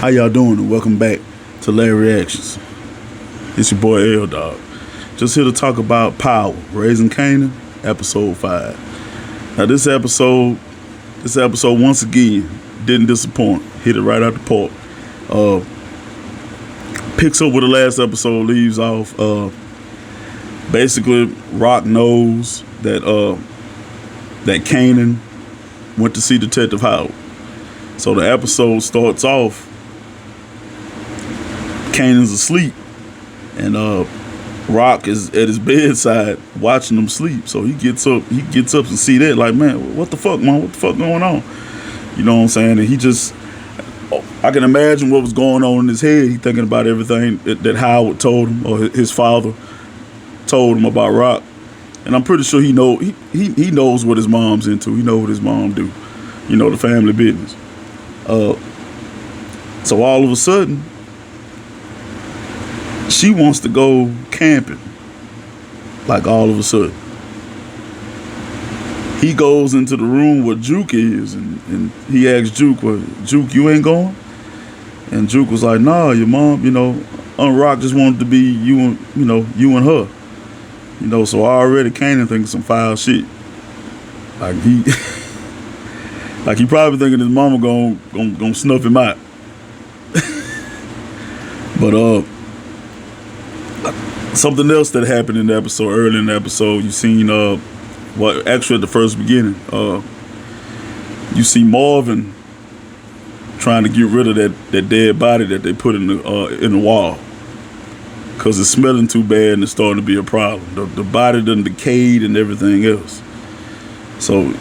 How y'all doing? And welcome back to Larry Reactions. It's your boy L Dog. Just here to talk about Power, Raising Canaan, episode 5. Now this episode once again didn't disappoint. Hit it right out the park. Picks up where the last episode leaves off. Basically, Rock knows that Canaan went to see Detective Howard. So the episode starts off. Kanan's asleep, and Rock is at his bedside watching him sleep. So he gets up and see that, like, man, what the fuck, man? What the fuck going on? You know what I'm saying? And I can imagine what was going on in his head. He thinking about everything that Howard told him, or his father told him about Rock. And I'm pretty sure he knows what his mom's into. He knows what his mom do. You know, the family business. So all of a sudden, she wants to go camping. Like, all of a sudden. He goes into the room where Juke is, and he asks Juke, well, Juke, you ain't going? And Juke was like, nah, your mom, Aunt Rock just wanted to be you and her. So already Kanan thinking some foul shit. Like he probably thinking his mama gonna snuff him out. But something else that happened in the episode, early in the episode, you seen actually at the first beginning, you see Marvin trying to get rid of that dead body that they put in the wall, because it's smelling too bad and it's starting to be a problem. The body done decayed and everything else. So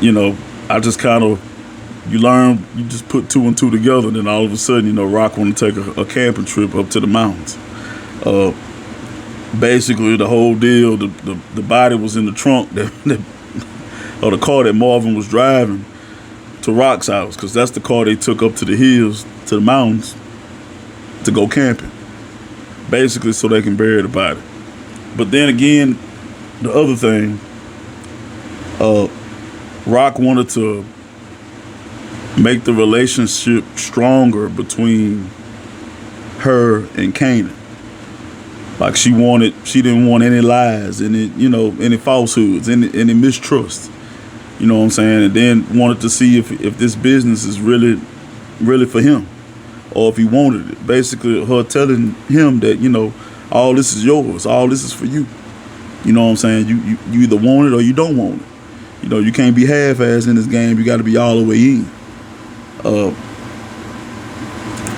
I just kind of, you just put two and two together, and then all of a sudden, Rock want to take a camping trip up to the mountains. Basically, the whole deal, the body was in the trunk or the car that Marvin was driving to Rock's house, because that's the car they took up to the hills, to the mountains, to go camping. Basically, so they can bury the body. But then again, the other thing, Rock wanted to make the relationship stronger between her and Kanan. Like, she didn't want any lies, any falsehoods, any mistrust. You know what I'm saying? And then wanted to see if this business is really, really for him, or if he wanted it. Basically, her telling him that, all this is yours, all this is for you. You know what I'm saying? You either want it or you don't want it. You can't be half-assed in this game. You got to be all the way in.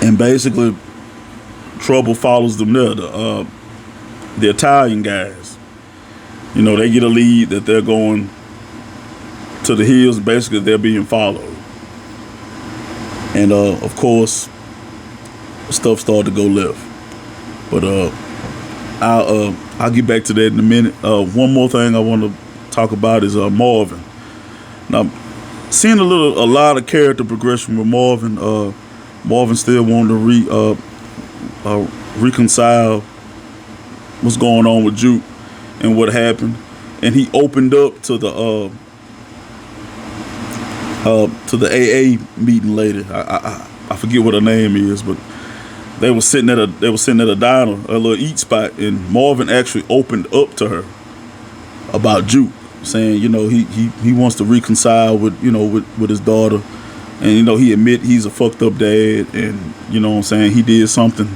And basically, trouble follows them there. The Italian guys, they get a lead that they're going to the hills. Basically, they're being followed. And of course, stuff started to go left. But I'll get back to that in a minute. One more thing I want to talk about is Marvin. Now, seeing a lot of character progression with Marvin. Marvin still wanting to reconcile what's going on with Juke and what happened, and he opened up to the AA meeting later. I forget what her name is, but they were sitting at a diner, a little eat spot, and Marvin actually opened up to her about Juke, saying he wants to reconcile with his daughter, and he admit he's a fucked up dad, and what I'm saying, he did something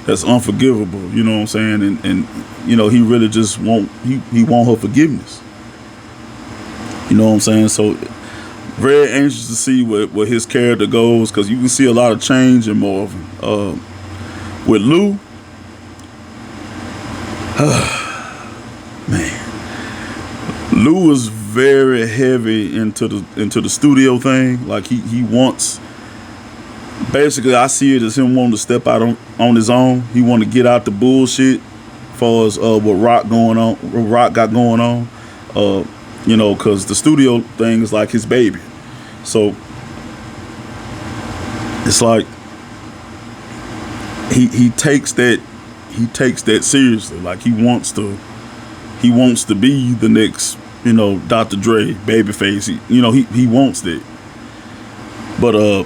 that's unforgivable, you know what I'm saying, and he really just want her forgiveness, you know what I'm saying. So very anxious to see where his character goes, because you can see a lot of change in Marvin. With Lou, man, Lou was very heavy into the studio thing. Like, he wants. Basically, I see it as him wanting to step out on his own. He want to get out the bullshit, as far as what Rock got going on. Because the studio thing is like his baby. So it's like he takes that seriously. Like, he wants to be the next, Dr. Dre, Babyface. He wants that. But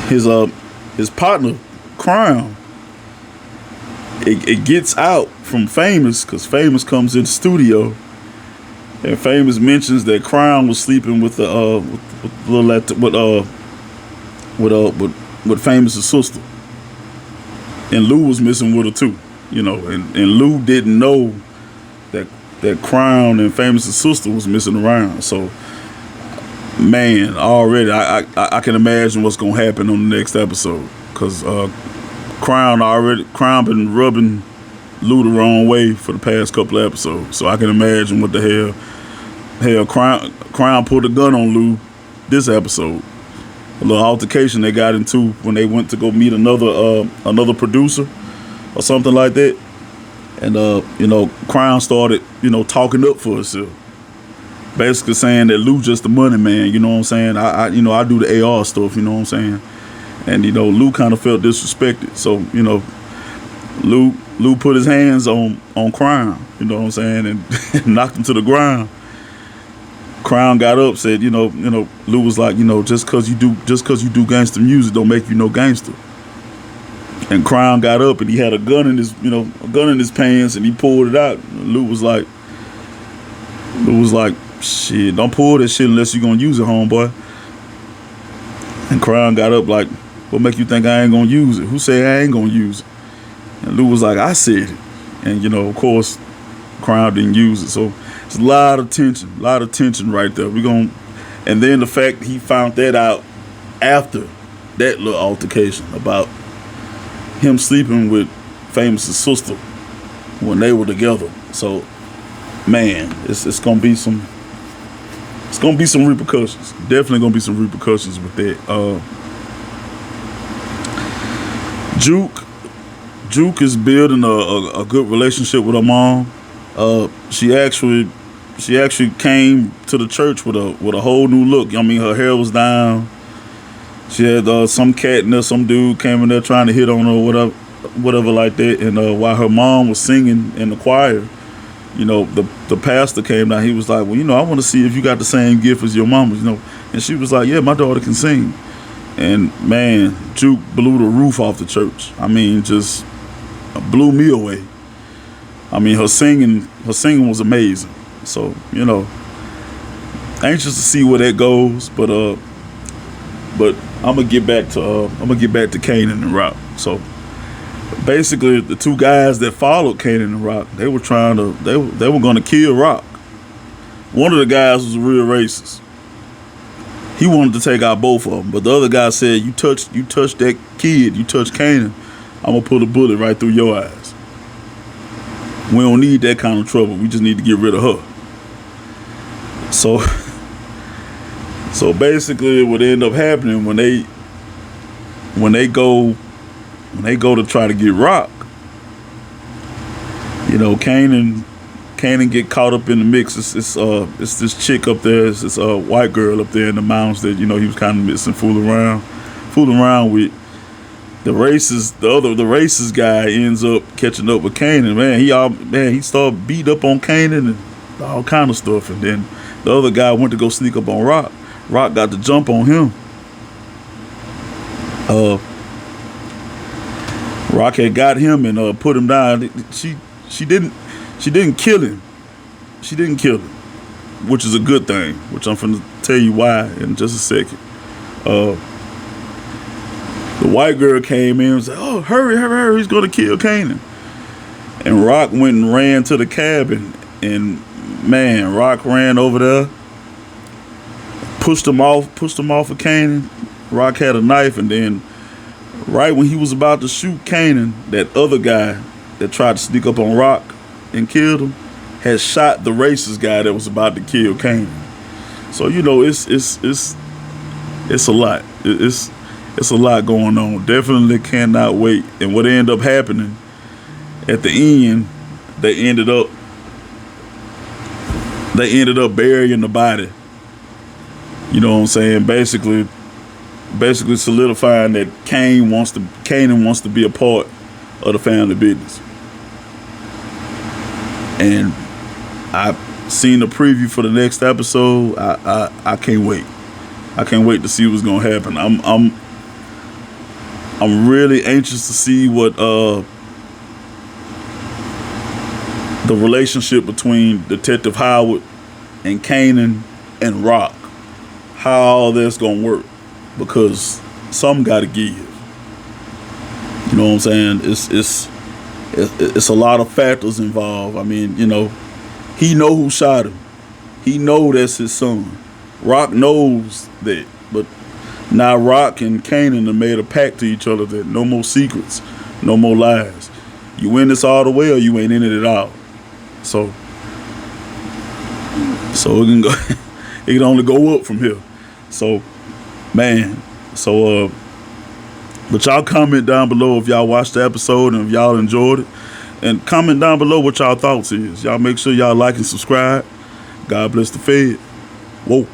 his partner, Crown, it gets out from Famous because Famous comes in the studio, and Famous mentions that Crown was sleeping with with Famous's sister, and Lou was missing with her too. And Lou didn't know that Crown and Famous's sister was missing around. So, man, already I can imagine what's gonna happen on the next episode, because Crown been rubbing Lou the wrong way for the past couple of episodes. So I can imagine what the hell Crown pulled a gun on Lou this episode. A little altercation they got into when they went to go meet another producer or something like that. And Crown started, talking up for herself. Basically saying that Lou just the money man, you know what I'm saying? I do the AR stuff, you know what I'm saying? And Lou kind of felt disrespected. So, Lou put his hands on Crown, you know what I'm saying, and knocked him to the ground. Crown got up, said, Lou was like, just cause you do gangster music don't make you no gangster. And Crown got up and he had a gun in his pants, and he pulled it out. Lou was like, shit, don't pull that shit unless you're gonna use it, homeboy. And Crown got up like, what make you think I ain't gonna use it? Who said I ain't gonna use it? And Lou was like, I said it. And of course, Crown didn't use it. So it's a lot of tension right there. And then the fact he found that out after that little altercation about him sleeping with Famous's sister when they were together. So, man, it's gonna be some repercussions. Definitely gonna be some repercussions with that. Juke is building a good relationship with her mom. She actually came to the church with a whole new look. I mean, her hair was down. She had some cat in there, some dude came in there trying to hit on her or whatever like that. And while her mom was singing in the choir, the pastor came down. He was like, well, I want to see if you got the same gift as your mama, And she was like, yeah, my daughter can sing. And man, Juke blew the roof off the church. I mean, just blew me away. I mean, her singing was amazing. So, anxious to see where that goes. But I'm gonna get back to Canaan Rock. So basically, the two guys that followed Canaan Rock, they were gonna kill Rock. One of the guys was a real racist. He wanted to take out both of them, but the other guy said, "You touch that kid, you touch Kanan, I'm gonna put a bullet right through your eyes. We don't need that kind of trouble. We just need to get rid of her." So basically, what ended up happening when they go to try to get Rock, Kanan get caught up in the mix. It's this chick up there. It's this white girl up there in the mountains that he was kind of missing, fooling around with. The racist guy ends up catching up with Kanan. Man, he started beat up on Kanan and all kind of stuff. And then the other guy went to go sneak up on Rock. Rock got the jump on him. Rock had got him and put him down. She didn't kill him. She didn't kill him, which is a good thing, which I'm going to tell you why in just a second. The white girl came in and said, "Oh, hurry, he's going to kill Kanan." And Rock went and ran to the cabin, and man, Rock ran over there, pushed him off of Kanan. Rock had a knife, and then right when he was about to shoot Kanan, that other guy that tried to sneak up on Rock and killed him had shot the racist guy that was about to kill Kanan. So it's a lot. It's a lot going on. Definitely cannot wait. And what ended up happening at the end, they ended up burying the body. You know what I'm saying? Basically solidifying that Kanan wants to be a part of the family business. And I've seen the preview for the next episode. I can't wait. I can't wait to see what's gonna happen. I'm really anxious to see what the relationship between Detective Howard and Canaan and Rock, how all that's gonna work, because some gotta give. You know what I'm saying? It's a lot of factors involved. I mean, you know, he know who shot him. He know that's his son. Rock knows that, but now Rock and Kanan have made a pact to each other that no more secrets, no more lies. You in this all the way, or you ain't in it at all. So it can go. It can only go up from here. So, man. So, but y'all comment down below if y'all watched the episode and if y'all enjoyed it, and comment down below what y'all thoughts is. Y'all make sure y'all like and subscribe. God bless the Fed. Whoa.